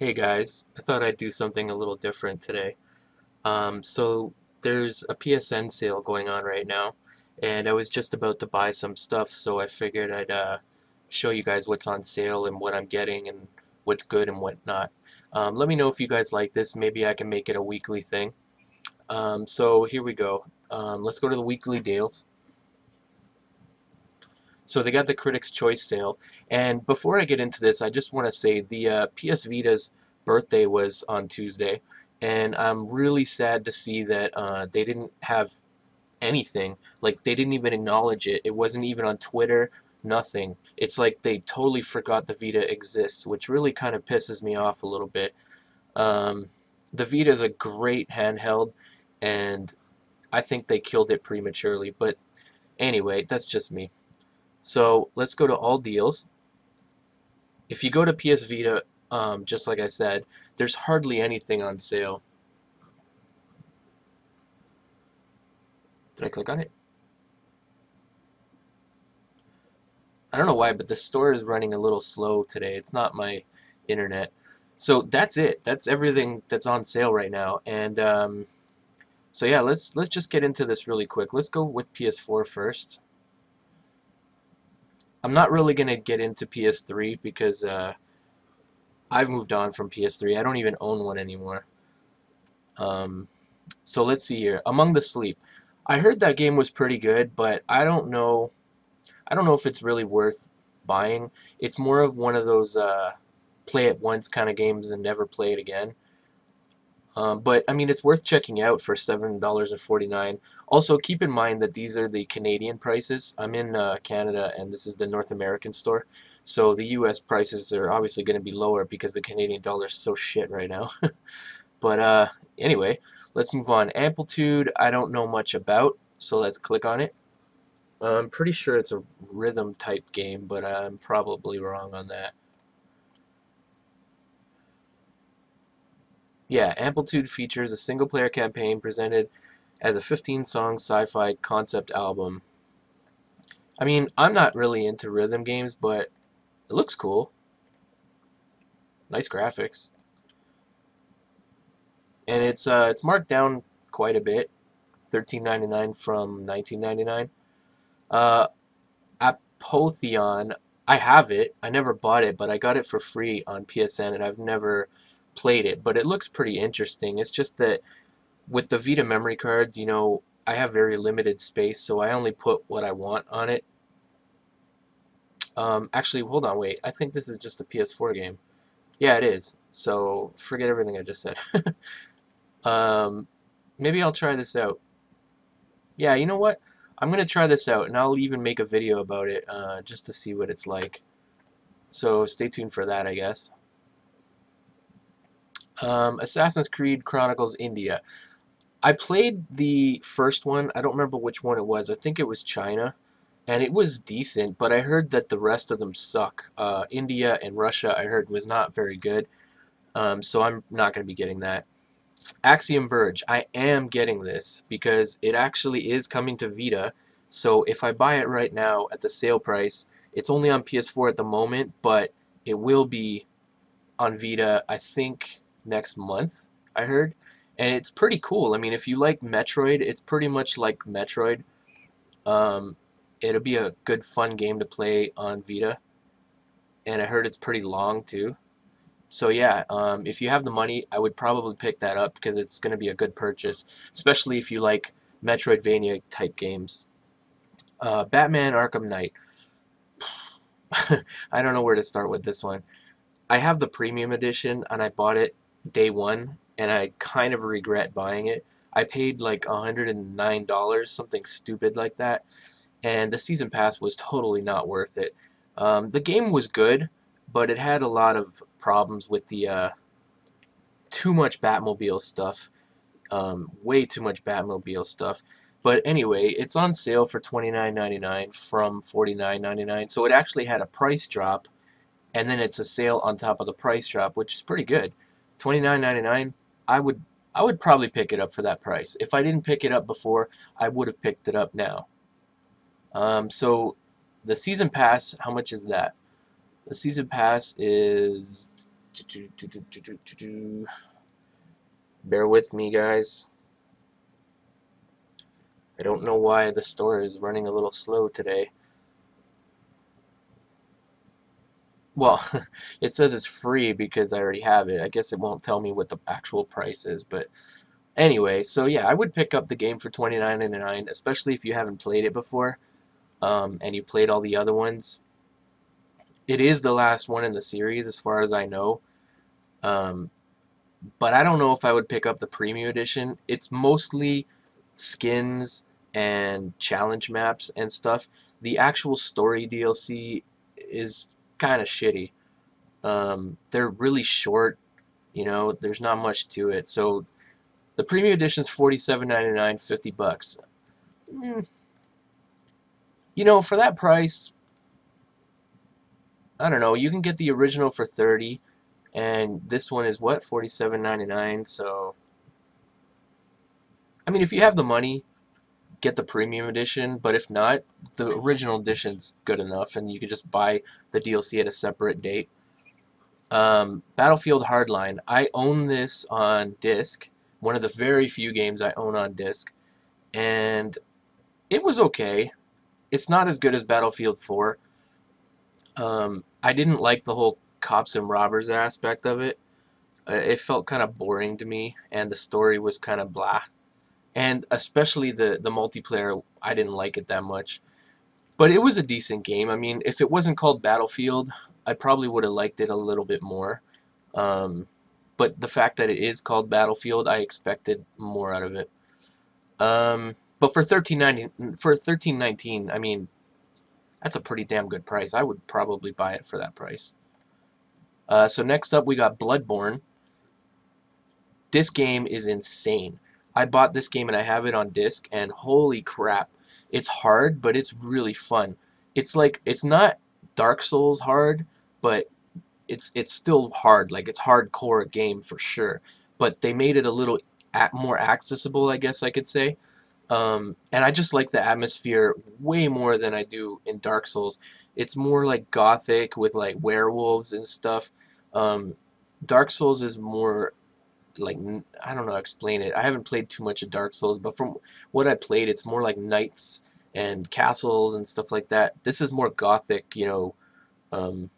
Hey guys, I thought I'd do something a little different today. So there's a PSN sale going on right now, and I was just about to buy some stuff, so I figured I'd show you guys what's on sale and what I'm getting and what's good and what not. Let me know if you guys like this. Maybe I can make it a weekly thing. So here we go. Let's go to the weekly deals. So they got the Critics' Choice sale, and before I get into this, I just want to say the PS Vita's birthday was on Tuesday, and I'm really sad to see that they didn't have anything. Like they didn't even acknowledge it. It wasn't even on Twitter. Nothing. It's like they totally forgot the Vita exists, which really kind of pisses me off a little bit. Um, the Vita is a great handheld, and I think they killed it prematurely. But anyway, that's just me. So let's go to all deals. If you go to PS Vita, just like I said, there's hardly anything on sale. Did I click on it? I don't know why, but the store is running a little slow today. It's not my internet. So that's it. That's everything that's on sale right now. And so yeah, let's just get into this really quick. Let's go with PS4 first. I'm not really gonna get into PS3 because I've moved on from PS3. I don't even own one anymore. Um, So let's see here. Among the Sleep. I heard that game was pretty good, but I don't know. I don't know if it's really worth buying. It's more of one of those play it once kind of games and never play it again. But I mean, it's worth checking out for $7.49. Also, keep in mind that these are the Canadian prices. I'm in Canada, and this is the North American store. So the U.S. prices are obviously going to be lower because the Canadian dollar is so shit right now. But anyway, let's move on. Amplitude, I don't know much about, so let's click on it. I'm pretty sure it's a rhythm type game, but I'm probably wrong on that. Yeah, Amplitude features a single player campaign presented as a 15-song sci-fi concept album. I mean, I'm not really into rhythm games, but it looks cool. Nice graphics. And it's marked down quite a bit. 13.99 from 19.99. Uh, Apotheon, I have it. I never bought it, but I got it for free on PSN, and I've never played it. But it looks pretty interesting. It's just that with the Vita memory cards, I have very limited space, so I only put what I want on it. Actually, hold on, wait. I think this is just a PS4 game. Yeah, it is. So forget everything I just said. um, Maybe I'll try this out. Yeah, you know what? I'm gonna try this out, and I'll even make a video about it just to see what it's like. So stay tuned for that, I guess. Assassin's Creed Chronicles India. I played the first one. I don't remember which one it was. I think it was China, and it was decent, but I heard that the rest of them suck. India and Russia, I heard, was not very good, so I'm not going to be getting that. Axiom Verge. I am getting this because it actually is coming to Vita, so if I buy it right now at the sale price, it's only on PS4 at the moment, but it will be on Vita, I think, next month, I heard. And it's pretty cool. I mean, if you like Metroid, it's pretty much like Metroid. Um, It'll be a good, fun game to play on Vita. And I heard it's pretty long, too. So yeah, if you have the money, I would probably pick that up because it's going to be a good purchase, especially if you like Metroidvania type games. Batman Arkham Knight. I don't know where to start with this one. I have the premium edition and I bought it day one and I kind of regret buying it. I paid like $109, something stupid like that, and the season pass was totally not worth it. The game was good, but it had a lot of problems with the too much Batmobile stuff, way too much Batmobile stuff. But anyway, it's on sale for $29.99 from $49.99, so it actually had a price drop and then it's a sale on top of the price drop, which is pretty good. $29.99. I would I would probably pick it up for that price. If I didn't pick it up before, I would have picked it up now. So the season pass, how much is that? The season pass is Bear with me, guys. I don't know why the store is running a little slow today. Well, it says it's free because I already have it. I guess it won't tell me what the actual price is, but anyway, so yeah, I would pick up the game for $29.99, especially if you haven't played it before, and you played all the other ones. It is the last one in the series, as far as I know. Um, but I don't know if I would pick up the premium edition. It's mostly skins and challenge maps and stuff. The actual story DLC is kind of shitty. They're really short, there's not much to it. So the premium edition is $47.99, $50. Mm, for that price, I don't know, you can get the original for 30, and this one is what, $47.99. So I mean, if you have the money, get the premium edition, but if not, the original edition's good enough, and you can just buy the DLC at a separate date. Battlefield Hardline. I own this on disc, one of the very few games I own on disc, and it was okay. It's not as good as Battlefield 4. I didn't like the whole cops and robbers aspect of it. It felt kind of boring to me, and the story was kind of blah. And especially the multiplayer, I didn't like it that much. But it was a decent game. I mean, if it wasn't called Battlefield, I probably would have liked it a little bit more. Um, but the fact that it is called Battlefield, I expected more out of it. But for 13.19, I mean, that's a pretty damn good price. I would probably buy it for that price. So next up, we got Bloodborne. This game is insane. I bought this game and I have it on disc, and holy crap, it's hard, but it's really fun. It's not Dark Souls hard, but it's still hard. Like, it's hardcore game for sure. But they made it a little more accessible, I guess I could say. And I just like the atmosphere way more than I do in Dark Souls. It's more like gothic with like werewolves and stuff. Um, Dark Souls is more like, I don't know how to explain it. I haven't played too much of Dark Souls, but from what I played, it's more like knights and castles and stuff like that. This is more gothic, um,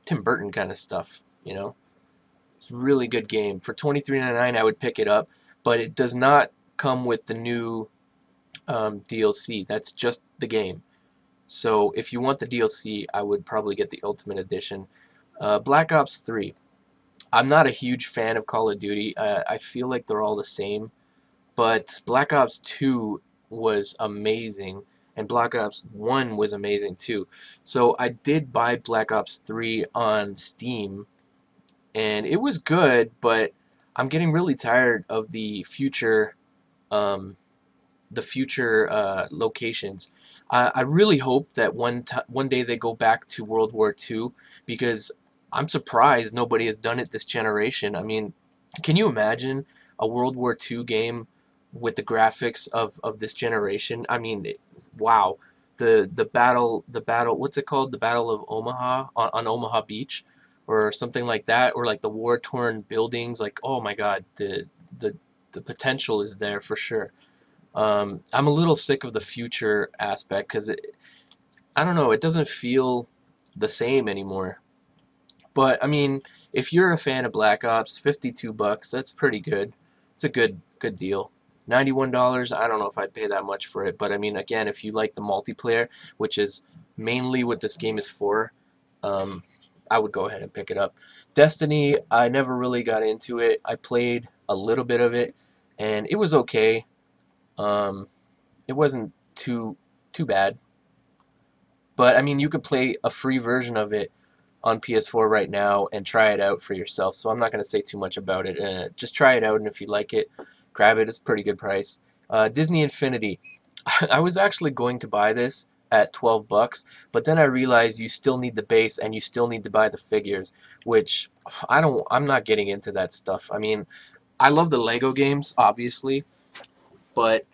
Tim Burton kind of stuff. It's a really good game. For $23.99, I would pick it up, but it does not come with the new DLC. That's just the game. So if you want the DLC, I would probably get the Ultimate Edition. Black Ops 3. I'm not a huge fan of Call of Duty. I feel like they're all the same. But Black Ops 2 was amazing, and Black Ops 1 was amazing too. So I did buy Black Ops 3 on Steam, and it was good, but I'm getting really tired of um, the future locations. I really hope that one day they go back to World War II, because I'm surprised nobody has done it this generation. I mean, can you imagine a World War II game with the graphics of this generation? I mean, wow. The battle, what's it called? The Battle of Omaha on Omaha Beach, or something like that, or like the war-torn buildings. Like, oh my God, the the potential is there for sure. I'm a little sick of the future aspect because I don't know, it doesn't feel the same anymore. But I mean, if you're a fan of Black Ops, $52, that's pretty good. It's a good deal. $91, I don't know if I'd pay that much for it, but I mean, again, if you like the multiplayer, which is mainly what this game is for, um, I would go ahead and pick it up. Destiny, I never really got into it. I played a little bit of it, and it was okay. Um, it wasn't too bad. But I mean, you could play a free version of it on PS4 right now and try it out for yourself. So I'm not going to say too much about it. Just try it out, and if you like it, grab it. It's a pretty good price. Disney Infinity. I was actually going to buy this at $12, but then I realized you still need the base and you still need to buy the figures, which I'm not getting into that stuff. I mean, I love the Lego games, obviously, but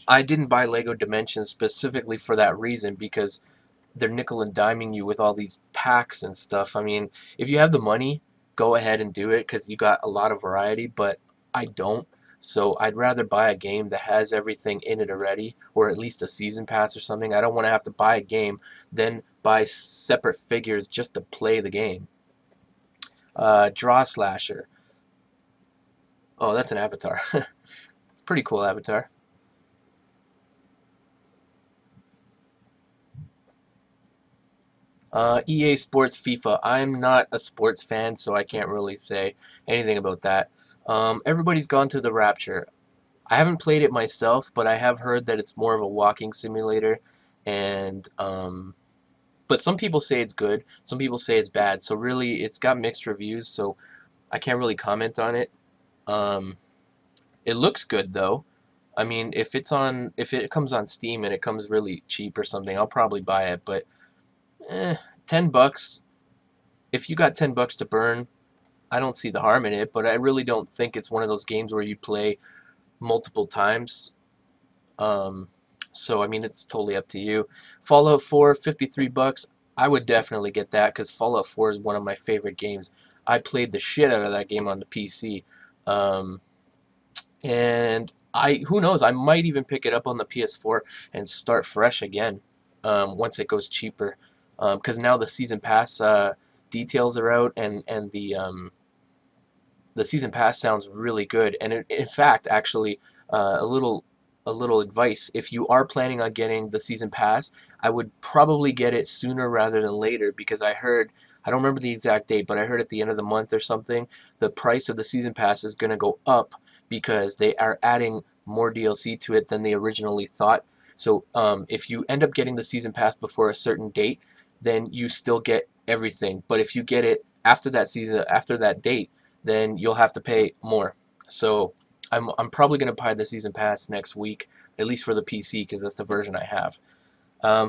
I didn't buy Lego Dimensions specifically for that reason, because they're nickel and diming you with all these packs and stuff. I mean, if you have the money, go ahead and do it because you got a lot of variety, but I don't. So I'd rather buy a game that has everything in it already, or at least a season pass or something. I don't want to have to buy a game, then buy separate figures just to play the game. Draw Slasher. Oh, that's an avatar. It's a pretty cool avatar. EA Sports FIFA. I'm not a sports fan, so I can't really say anything about that. Everybody's gone to the Rapture. I haven't played it myself, but I have heard that it's more of a walking simulator, and but some people say it's good, some people say it's bad. So really, it's got mixed reviews, so I can't really comment on it. Um, it looks good though. I mean, if it comes on Steam and it comes really cheap or something, I'll probably buy it. But eh, $10. If you got $10 to burn, I don't see the harm in it. But I really don't think it's one of those games where you play multiple times. Um, so I mean, it's totally up to you. Fallout 4, $53. I would definitely get that because Fallout 4 is one of my favorite games. I played the shit out of that game on the PC. Um, and who knows, I might even pick it up on the PS4 and start fresh again once it goes cheaper. Because now the season pass details are out, and the season pass sounds really good. And in fact, actually, uh, a little a little advice: if you are planning on getting the season pass, I would probably get it sooner rather than later because I don't remember the exact date, but I heard at the end of the month or something, the price of the season pass is going to go up because they are adding more DLC to it than they originally thought. So if you end up getting the season pass before a certain date, then you still get everything. But if you get it after that date, then you'll have to pay more. So I'm probably going to buy the season pass next week, at least for the PC, because that's the version I have.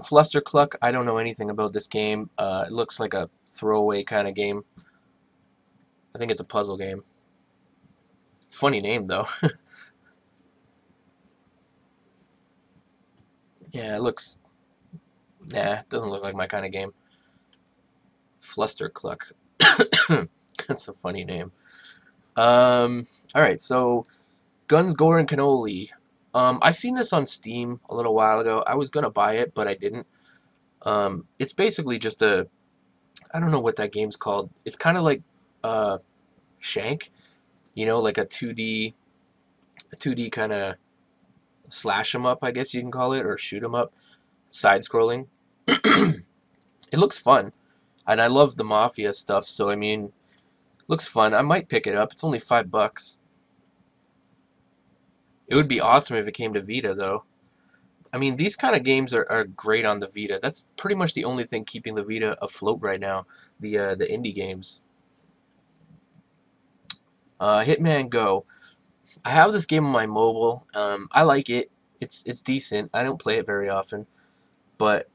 Fluster Cluck, I don't know anything about this game. It looks like a throwaway kind of game. I think it's a puzzle game. Funny name though. Yeah, it looks. Nah, it doesn't look like my kind of game. Fluster Cluck. That's a funny name. All right, so Guns, Gore, and Cannoli. I seen this on Steam a little while ago. I was gonna buy it, but I didn't. It's basically just I don't know what that game's called. It's kind of like uh, Shank, like a 2D kind of slash 'em up, I guess you can call it, or shoot 'em up, side scrolling. It looks fun, and I love the Mafia stuff, so I mean, looks fun. I might pick it up. It's only $5. It would be awesome if it came to Vita, though. I mean, these kind of games are great on the Vita. That's pretty much the only thing keeping the Vita afloat right now, the indie games. Hitman Go. I have this game on my mobile. I like it. It's decent. I don't play it very often, but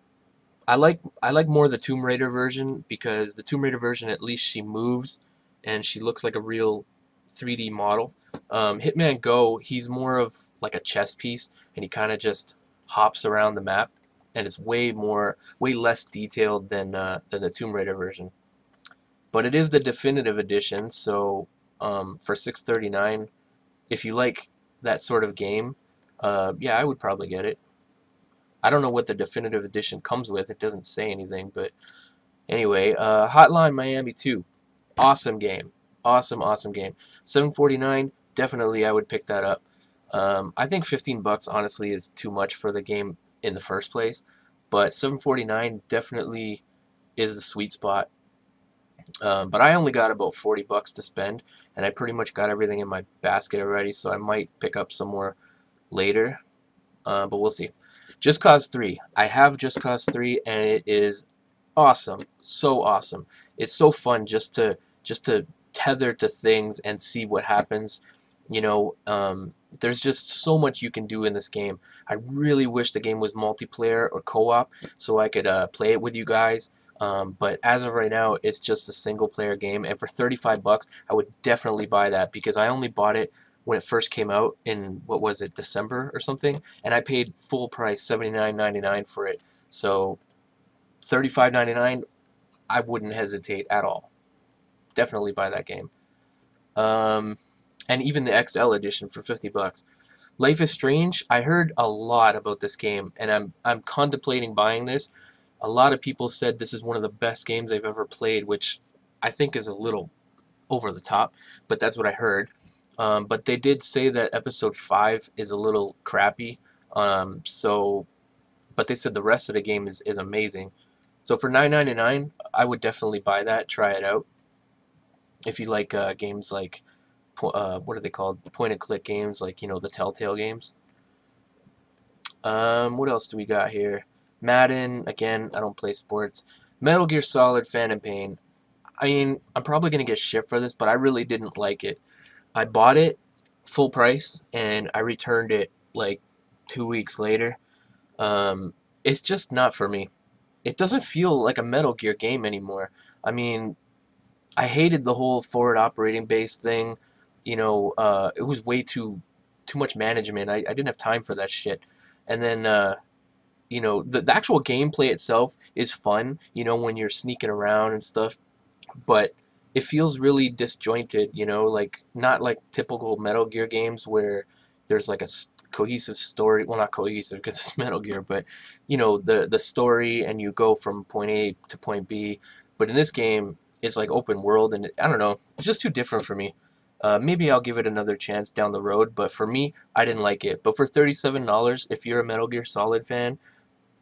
I like more the Tomb Raider version because the Tomb Raider version, at least she moves and she looks like a real 3D model. Hitman Go, he's more of like a chess piece, and he kind of just hops around the map, and it's way less detailed than the Tomb Raider version. But it is the definitive edition, so for 6.39, if you like that sort of game, yeah, I would probably get it. I don't know what the definitive edition comes with. It doesn't say anything, but anyway, Hotline Miami 2. Awesome game. Awesome, awesome game. 7.49, definitely I would pick that up. I think $15 honestly is too much for the game in the first place, but 7.49 definitely is the sweet spot. But I only got about $40 to spend, and I pretty much got everything in my basket already, so I might pick up some more later, but we'll see. Just Cause 3. I have Just Cause 3, and it is awesome. So awesome. It's so fun just to tether to things and see what happens. There's just so much you can do in this game. I really wish the game was multiplayer or co-op so I could play it with you guys. But as of right now, it's just a single player game, and for $35, I would definitely buy that because I only bought it when it first came out in, what was it, December or something, and I paid full price $79.99 for it. So $35.99, I wouldn't hesitate at all. definitely buy that game. Um, and even the XL edition for $50. Life is Strange. I heard a lot about this game, and I'm contemplating buying this. A lot of people said this is one of the best games they've ever played, which I think is a little over the top, but that's what I heard. But they did say that episode 5 is a little crappy. So, but they said the rest of the game is amazing. So for $9.99, I would definitely buy that. Try it out if you like games like what are they called? Point and click games, like the Telltale games. What else do we got here? Madden. Again, I don't play sports. Metal Gear Solid Phantom Pain. I mean, I'm probably gonna get shit for this, but I really didn't like it. I bought it full price and I returned it like 2 weeks later. It's just not for me. It doesn't feel like a Metal Gear game anymore. I mean, I hated the whole forward operating base thing. It was way too much management. I didn't have time for that shit. And then the actual gameplay itself is fun, when you're sneaking around and stuff, but it feels really disjointed, like not like typical Metal Gear games where there's like a cohesive story. Well, not cohesive because it's Metal Gear, but the story and you go from point A to point B. But in this game, it's like open world, and I don't know, it's just too different for me. Maybe I'll give it another chance down the road, but for me, I didn't like it. But for $37, if you're a Metal Gear Solid fan,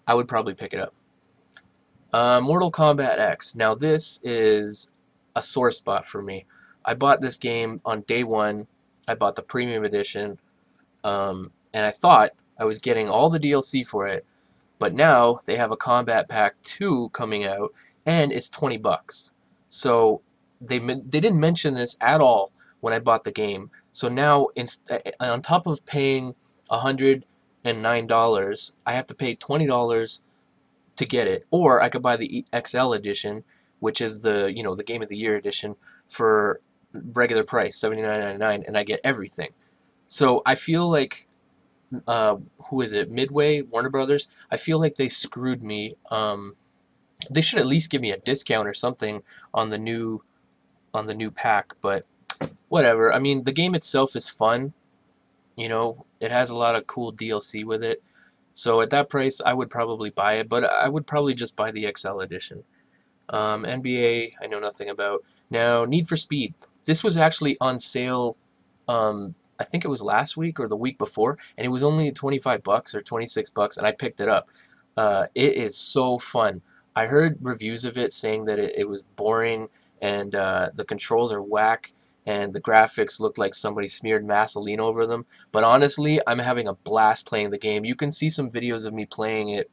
I would probably pick it up. Mortal Kombat X. Now this is a sore spot for me. I bought this game on day one. I bought the premium edition, and I thought I was getting all the DLC for it. But now they have a Combat Pack 2 coming out, and it's $20. So they didn't mention this at all when I bought the game. So now on top of paying $109, I have to pay $20 to get it, or I could buy the XL edition, which is the Game of the Year edition for regular price $79.99, and I get everything. So I feel like who is it? Midway, Warner Brothers. I feel like they screwed me. They should at least give me a discount or something on the new pack, but whatever. I mean, the game itself is fun. It has a lot of cool DLC with it. So at that price, I would probably buy it, but I would probably just buy the XL edition. NBA, I know nothing about. Now, Need for Speed. This was actually on sale, I think it was last week or the week before, and it was only $25 or $26, and I picked it up. It is so fun. I heard reviews of it saying that it was boring and the controls are whack and the graphics look like somebody smeared Vaseline over them. But honestly, I'm having a blast playing the game. You can see some videos of me playing it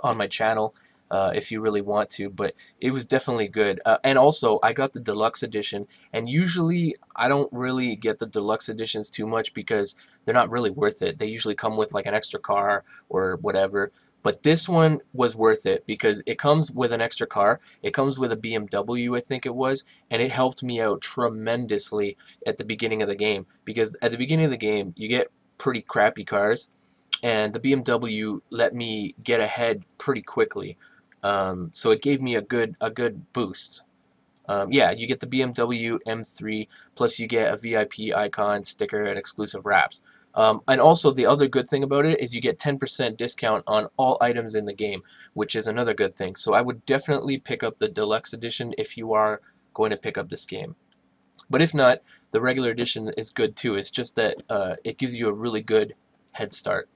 on my channel if you really want to, but it was definitely good. And also, I got the deluxe edition, and usually I don't really get the deluxe editions too much because they're not really worth it. They usually come with like an extra car or whatever. But this one was worth it because it comes with an extra car. It comes with a BMW, I think it was, and it helped me out tremendously at the beginning of the game because at the beginning of the game, you get pretty crappy cars, and the BMW let me get ahead pretty quickly. So it gave me a good boost. Yeah, you get the BMW M3, plus you get a VIP icon, sticker, and exclusive wraps. And also the other good thing about it is you get 10% discount on all items in the game, which is another good thing. So I would definitely pick up the deluxe edition if you are going to pick up this game. But if not, the regular edition is good too. It's just that it gives you a really good head start.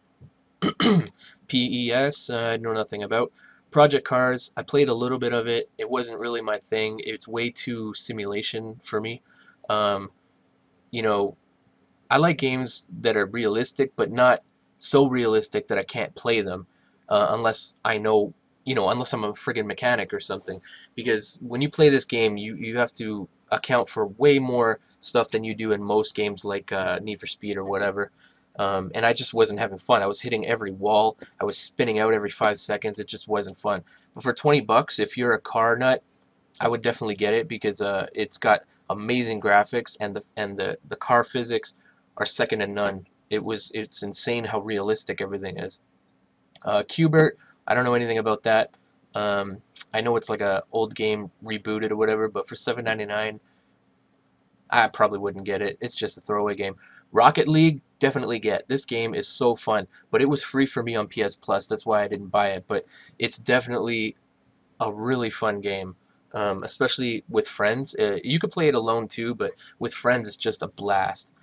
PES, I know nothing about. Project Cars, I played a little bit of it. It wasn't really my thing. It's way too simulation for me. Um, you know, I like games that are realistic, but not so realistic that I can't play them unless I know, unless I'm a friggin' mechanic or something. Because when you play this game, you have to account for way more stuff than you do in most games like Need for Speed or whatever. And I just wasn't having fun. I was hitting every wall. I was spinning out every 5 seconds. It just wasn't fun. But for $20, if you're a car nut, I would definitely get it because it's got amazing graphics and the car physics are second to none. It's insane how realistic everything is. Qbert, I don't know anything about that. I know it's like a old game rebooted or whatever, but for $7.99, I probably wouldn't get it. It's just a throwaway game. Rocket League, definitely get. This game is so fun, but it was free for me on PS Plus. That's why I didn't buy it. But it's definitely a really fun game, especially with friends. You could play it alone too, but with friends, it's just a blast.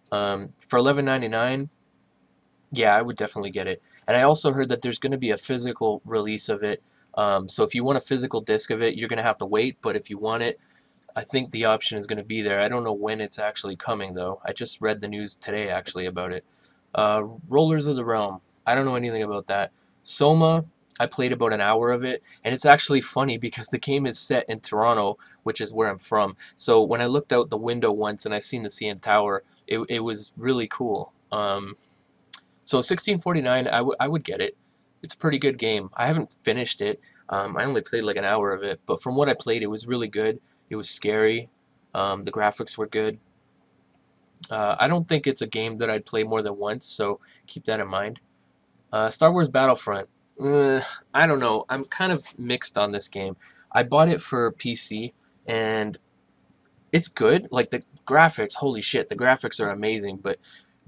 For 11.99, yeah, I would definitely get it. And I also heard that there's going to be a physical release of it. So if you want a physical disc of it, you're going to have to wait. But if you want it, I think the option is going to be there. I don't know when it's actually coming, though. I just read the news today, actually, about it. Rollers of the Realm. I don't know anything about that. Soma, I played about an hour of it, and it's actually funny because the game is set in Toronto, which is where I'm from. So when I looked out the window once and I seen the CN Tower, it was really cool. So 1649, I would get it. It's a pretty good game. I haven't finished it. I only played like an hour of it, but from what I played, it was really good. It was scary. The graphics were good. I don't think it's a game that I'd play more than once, so keep that in mind. Star Wars Battlefront. I don't know. I'm kind of mixed on this game. I bought it for PC, and it's good. Like the graphics, holy shit, the graphics are amazing, but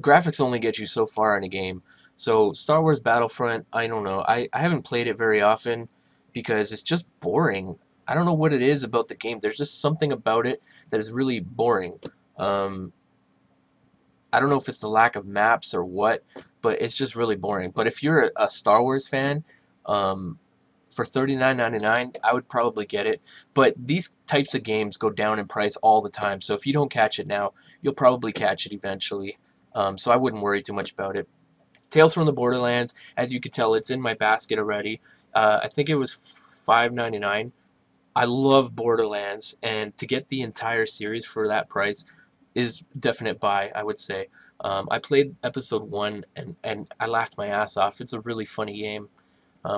graphics only get you so far in a game. So Star Wars Battlefront, I don't know. I haven't played it very often because it's just boring. I don't know what it is about the game. There's just something about it that is really boring. Um, I don't know if it's the lack of maps or what, but it's just really boring. But if you're a Star Wars fan, um, for $39.99, I would probably get it. But these types of games go down in price all the time. So if you don't catch it now, you'll probably catch it eventually. So I wouldn't worry too much about it. Tales from the Borderlands, as you can tell, it's in my basket already. I think it was $5.99. I love Borderlands, and to get the entire series for that price is definite buy, I would say. I played episode 1, and I laughed my ass off. It's a really funny game.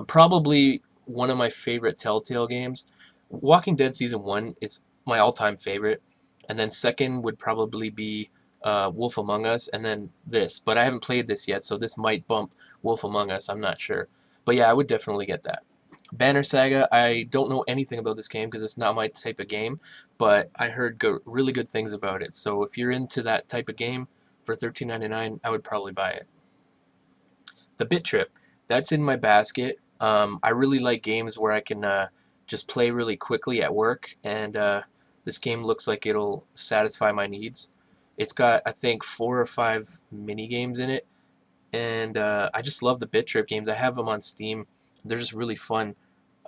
Probably one of my favorite Telltale games. Walking Dead Season 1 is my all-time favorite, and then second would probably be Wolf Among Us, and then this. But I haven't played this yet, so this might bump Wolf Among Us. I'm not sure. But yeah, I would definitely get that. Banner Saga, I don't know anything about this game because it's not my type of game, but I heard really good things about it. So if you're into that type of game for $13.99, I would probably buy it. The Bit Trip, that's in my basket. I really like games where I can just play really quickly at work, and this game looks like it'll satisfy my needs. It's got, I think, 4 or 5 mini games in it, and I just love the Bit Trip games. I have them on Steam. They're just really fun.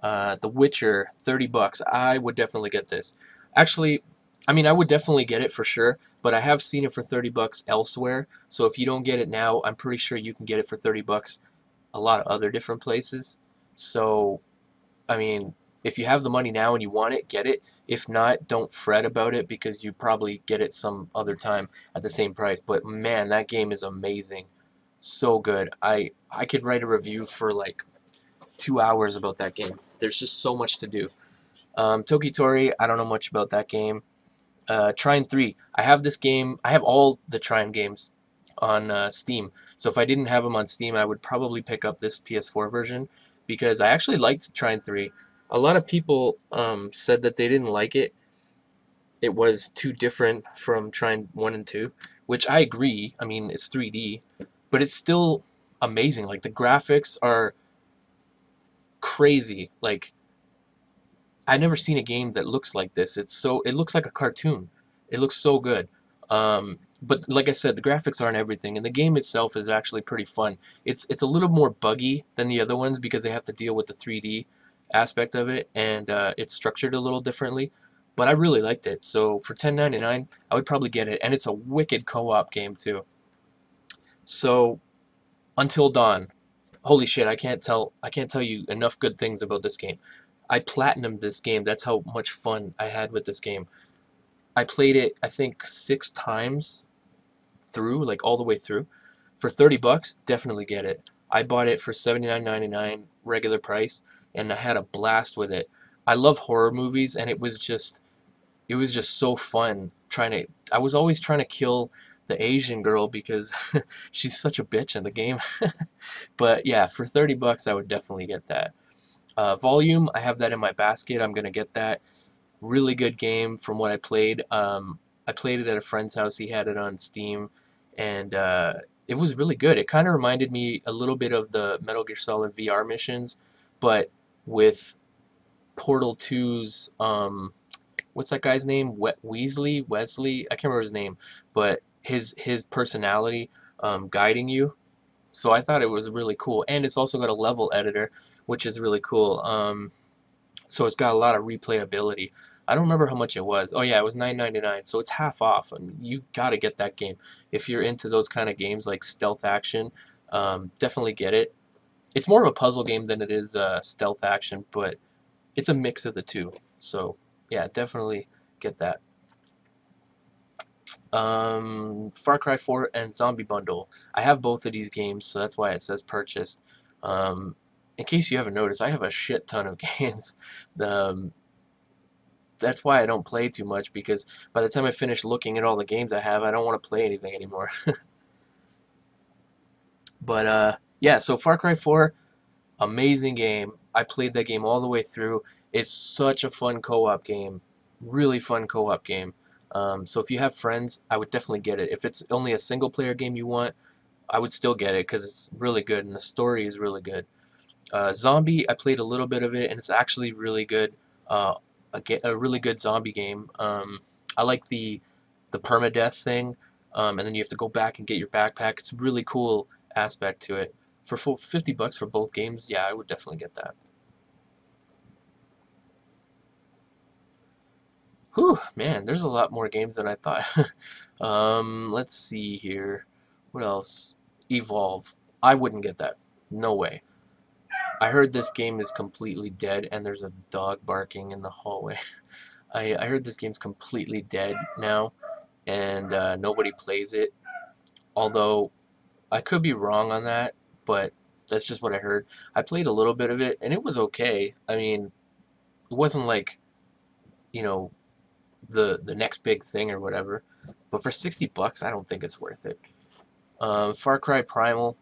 The Witcher, 30 bucks. I would definitely get this. Actually, I mean, I would definitely get it for sure, but I have seen it for 30 bucks elsewhere. So if you don't get it now, I'm pretty sure you can get it for 30 bucks a lot of other different places. So, I mean, if you have the money now and you want it, get it. If not, don't fret about it because you probably get it some other time at the same price. But man, that game is amazing. So good. I could write a review for like 2 hours about that game. There's just so much to do. Tokitori, I don't know much about that game. Trine 3, I have this game. I have all the Trine games on Steam. So if I didn't have them on Steam, I would probably pick up this PS4 version because I actually liked Trine 3. A lot of people said that they didn't like it. It was too different from Trine 1 and 2, which I agree. I mean, it's 3D, but it's still amazing. Like the graphics are crazy. Like I never seen a game that looks like this. It looks like a cartoon. It looks so good. But like I said, the graphics aren't everything, and the game itself is actually pretty fun. It's a little more buggy than the other ones because they have to deal with the 3D aspect of it, and it's structured a little differently. But I really liked it. So for $10.99, I would probably get it, and it's a wicked co-op game too. So Until Dawn. Holy shit, I can't tell you enough good things about this game. I platinumed this game. That's how much fun I had with this game. I played it, I think, 6 times through, like all the way through. For 30 bucks, definitely get it. I bought it for $79.99 regular price, and I had a blast with it. I love horror movies, and it was just so fun trying to. I was always trying to kill the Asian girl because she's such a bitch in the game. But yeah, for 30 bucks, I would definitely get that. Volume, I have that in my basket. I'm gonna get that. Really good game from what I played. I played it at a friend's house. He had it on Steam, and it was really good. It kind of reminded me a little bit of the Metal Gear Solid VR missions, but with Portal 2's what's that guy's name? Wesley? I can't remember his name, but his personality guiding you. So I thought it was really cool, and it's also got a level editor, which is really cool. So it's got a lot of replayability. I don't remember how much it was. Oh yeah, it was $9.99, so it's half off. I mean, you gotta get that game if you're into those kind of games like stealth action. Definitely get it. It's more of a puzzle game than it is stealth action, but it's a mix of the two. So yeah, definitely get that. Far Cry 4 and Zombie Bundle. I have both of these games, so that's why it says purchased. Um, in case you haven't noticed, I have a shit ton of games. Um, that's why I don't play too much, because by the time I finish looking at all the games I have, I don't want to play anything anymore. But yeah, so Far Cry 4, amazing game. I played that game all the way through. It's such a fun co-op game. Really fun co-op game. So if you have friends, I would definitely get it. If it's only a single player game you want, I would still get it because it's really good and the story is really good. Zombie, I played a little bit of it and it's actually really good. Uh, a really good zombie game. I like the permadeath thing, and then you have to go back and get your backpack. It's a really cool aspect to it. For $50 for both games, yeah, I would definitely get that. Whew, man, there's a lot more games than I thought. Let's see here. What else? Evolve. I wouldn't get that. No way. I heard this game is completely dead, and there's a dog barking in the hallway. I heard this game's completely dead now, and nobody plays it. Although I could be wrong on that, but that's just what I heard. I played a little bit of it, and it was okay. I mean, it wasn't like, you know, the next big thing or whatever. But for $60, I don't think it's worth it. Far Cry Primal,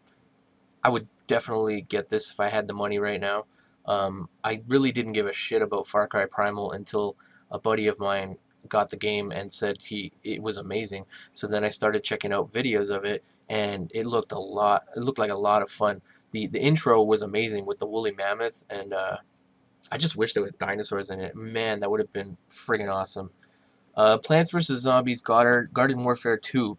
I would definitely get this if I had the money right now. I really didn't give a shit about Far Cry Primal until a buddy of mine got the game and said it was amazing. So then I started checking out videos of it, and it looked a lot. It looked like a lot of fun. The intro was amazing with the woolly mammoth, and I just wish there was dinosaurs in it. Man, that would have been friggin' awesome. Plants vs Zombies Garden Warfare 2.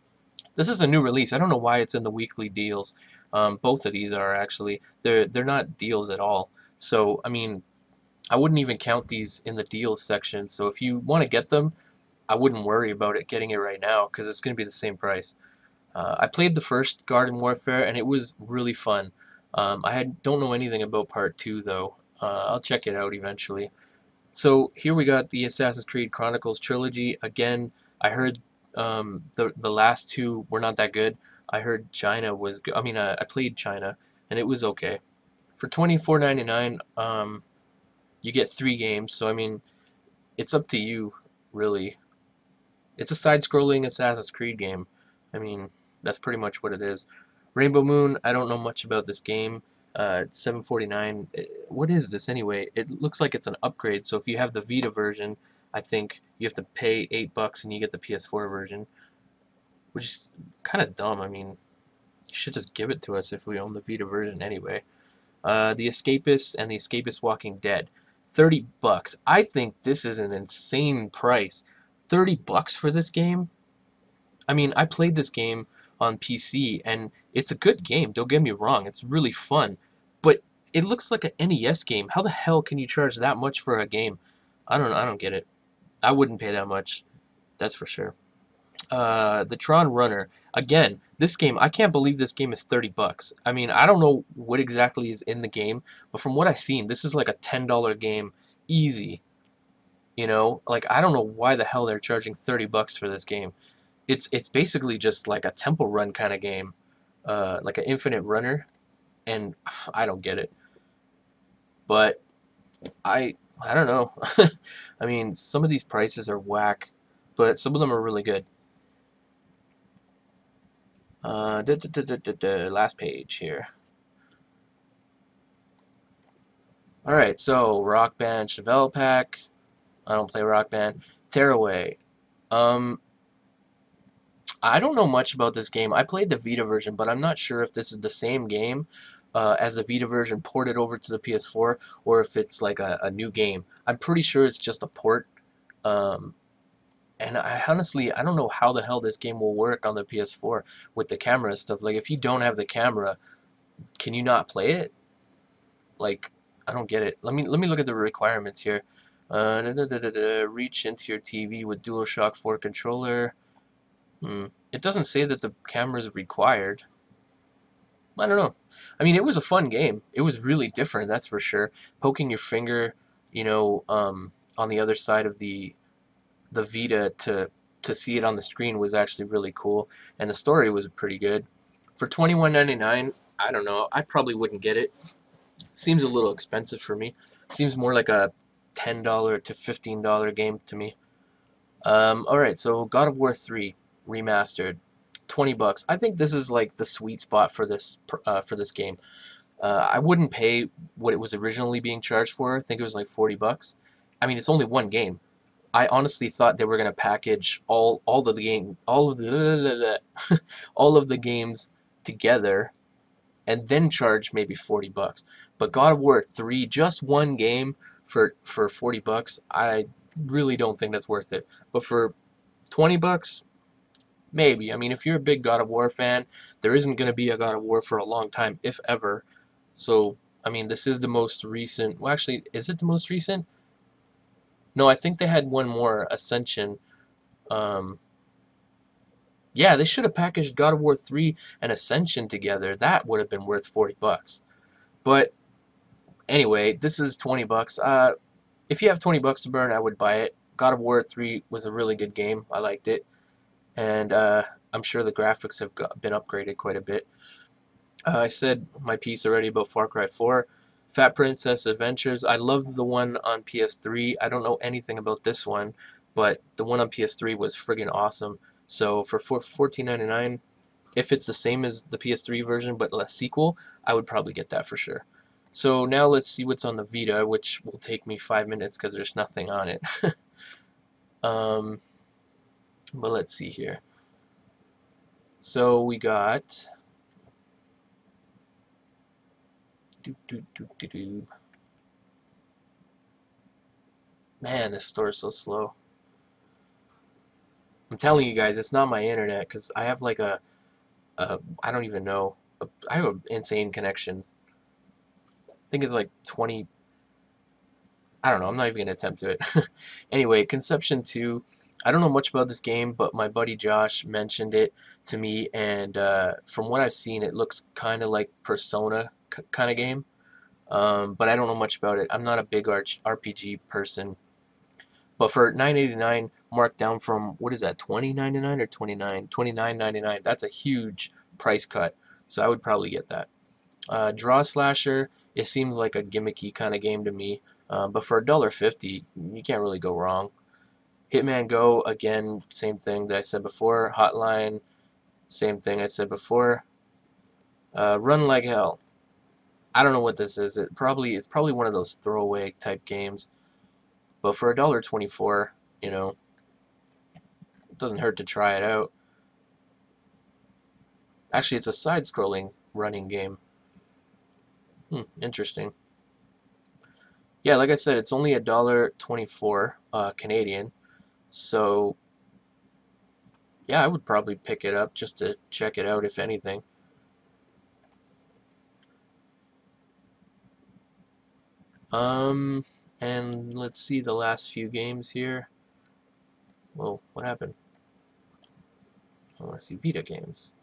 This is a new release. I don't know why it's in the weekly deals. Both of these are actually. They're not deals at all. So I mean, I wouldn't even count these in the deals section. So if you want to get them, I wouldn't worry about it getting it right now because it's going to be the same price. I played the first Garden Warfare and it was really fun. Don't know anything about part two though. I'll check it out eventually. So here we got the Assassin's Creed Chronicles trilogy. Again, I heard the last two were not that good. I heard China was good. I mean, I played China and it was okay. For $24.99, you get 3 games. So I mean, it's up to you, really. It's a side-scrolling Assassin's Creed game. I mean, that's pretty much what it is. Rainbow Moon, I don't know much about this game. It's 749. What is this anyway? It looks like it's an upgrade. So if you have the Vita version, I think you have to pay $8 and you get the PS4 version, which is kind of dumb. I mean, you should just give it to us if we own the Vita version anyway. The Escapist and the Escapist Walking Dead, $30. I think this is an insane price. $30 for this game? I mean, I played this game on PC, and it's a good game. Don't get me wrong; it's really fun, but it looks like an NES game. How the hell can you charge that much for a game? I don't get it. I wouldn't pay that much. That's for sure. The Tron Runner. Again, this game, I can't believe this game is $30. I mean, I don't know what exactly is in the game, but from what I've seen, this is like a $10 game, easy. You know, like I don't know why the hell they're charging $30 for this game. It's basically just like a temple run kind of game, like an infinite runner, and I don't get it. But I don't know. I mean, some of these prices are whack, but some of them are really good. Last page here. All right, so Rock Band Chevelle Pack. I don't play Rock Band. Tearaway. Um, I don't know much about this game. I played the Vita version, but I'm not sure if this is the same game as the Vita version ported over to the PS4 or if it's like a new game. I'm pretty sure it's just a port. Um, and I honestly, I don't know how the hell this game will work on the PS4 with the camera stuff. Like, if you don't have the camera, can you not play it? Like, I don't get it. Let me look at the requirements here. Reach into your TV with DualShock 4 controller. It doesn't say that the camera is required. I don't know. I mean, it was a fun game. It was really different, that's for sure. Poking your finger, on the other side of the Vita to see it on the screen was actually really cool, and the story was pretty good. For $21.99, I don't know. I probably wouldn't get it. Seems a little expensive for me. Seems more like a $10 to $15 game to me. All right, so God of War 3 remastered, $20. I think this is like the sweet spot for this game. I wouldn't pay what it was originally being charged for. I think it was like $40. I mean, it's only one game. I honestly thought they were gonna package all of the game all of the all of the games together and then charge maybe $40. But God of War 3, just one game for $40, I really don't think that's worth it. But for $20, maybe. I mean, if you're a big God of War fan, there isn't going to be a God of War for a long time, if ever. So, I mean, this is the most recent. Well, actually, is it the most recent? No, I think they had one more, Ascension. Um, yeah, they should have packaged God of War 3 and Ascension together. That would have been worth $40. But anyway, this is $20. If you have $20 to burn, I would buy it. God of War 3 was a really good game. I liked it. And I'm sure the graphics have been upgraded quite a bit. I said my piece already about Far Cry 4. Fat Princess Adventures. I loved the one on PS3. I don't know anything about this one, but the one on PS3 was friggin' awesome. So for $14.99, if it's the same as the PS3 version but a sequel, I would probably get that for sure. So now let's see what's on the Vita, which will take me 5 minutes because there's nothing on it. But let's see here. So we got Man, this store is so slow. I'm telling you guys, it's not my internet because I have like I don't even know. I have an insane connection. I think it's like 20. I don't know. I'm not even going to attempt to it. Anyway, Conception 2. I don't know much about this game, but my buddy Josh mentioned it to me, and from what I've seen, it looks kind of like Persona kind of game. But I don't know much about it. I'm not a big RPG person. But for $9.89, marked down from, what is that, $20.99 or $29.99? That's a huge price cut. So I would probably get that. Draw Slasher, it seems like a gimmicky kind of game to me. But for $1.50, you can't really go wrong. Hitman Go, again, same thing that I said before. Hotline, same thing I said before. Run Like Hell. I don't know what this is. It's probably one of those throwaway type games. But for $1.24, it doesn't hurt to try it out. Actually, it's a side-scrolling running game. Interesting. Yeah, like I said, it's only $1.24 Canadian. So, yeah, I would probably pick it up just to check it out, if anything. And let's see the last few games here. Whoa, what happened? I want to see Vita games.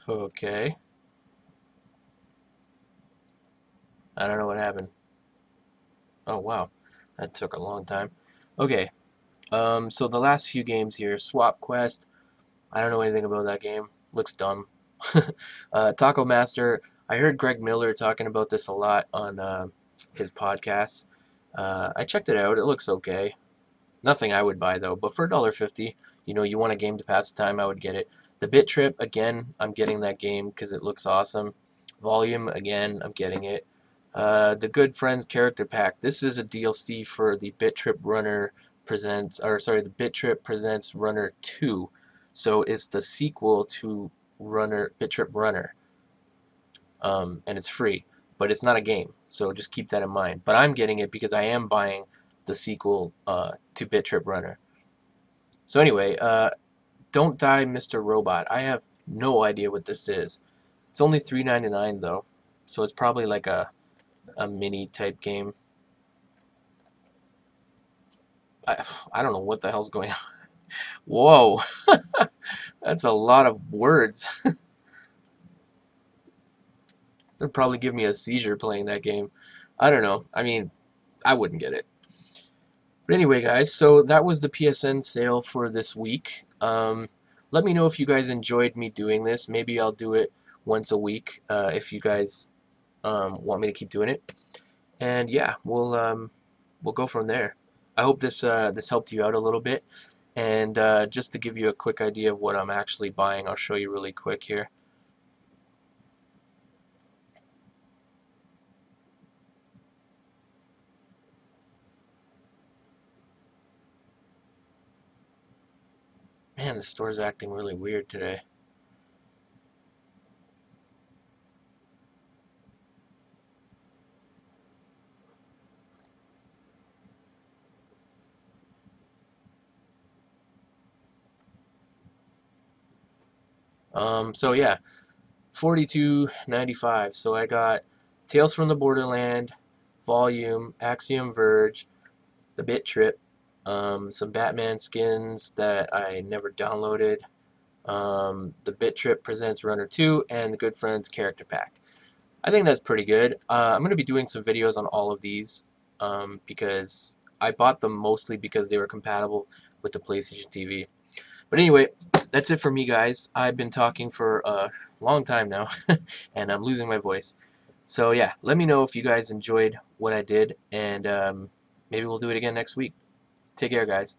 Okay. I don't know what happened. Oh, wow. That took a long time. Okay. So the last few games here. Swap Quest. I don't know anything about that game. Looks dumb. Taco Master. I heard Greg Miller talking about this a lot on his podcast. I checked it out. It looks okay. Nothing I would buy though. But for $1.50, you know, you want a game to pass the time, I would get it. The Bit Trip, again, I'm getting that game because it looks awesome. Volume, again, I'm getting it. The Good Friends Character Pack. This is a DLC for the Bit Trip Runner presents, or sorry, the Bit Trip presents Runner 2. So it's the sequel to Bit Trip Runner, and it's free, but it's not a game. So just keep that in mind. But I'm getting it because I am buying the sequel to Bit Trip Runner. So anyway, Don't Die, Mr. Robot. I have no idea what this is. It's only $3.99 though, so it's probably like a mini type game. I don't know what the hell's going on. Whoa, that's a lot of words. They'd probably give me a seizure playing that game. I don't know. I mean, I wouldn't get it. But anyway, guys, so that was the PSN sale for this week. Let me know if you guys enjoyed me doing this. Maybe I'll do it once a week if you guys want me to keep doing it. And yeah, we'll go from there. I hope this helped you out a little bit. And just to give you a quick idea of what I'm actually buying, I'll show you really quick here. Man, the store's acting really weird today. So yeah, 42.95. So I got Tales from the Borderland, Volume, Axiom Verge, the Bit Trip, some Batman skins that I never downloaded, the Bit Trip Presents Runner 2, and the Good Friends Character Pack. I think that's pretty good. I'm going to be doing some videos on all of these because I bought them mostly because they were compatible with the PlayStation TV. But anyway, that's it for me, guys. I've been talking for a long time now, and I'm losing my voice. So yeah, let me know if you guys enjoyed what I did, and maybe we'll do it again next week. Take care, guys.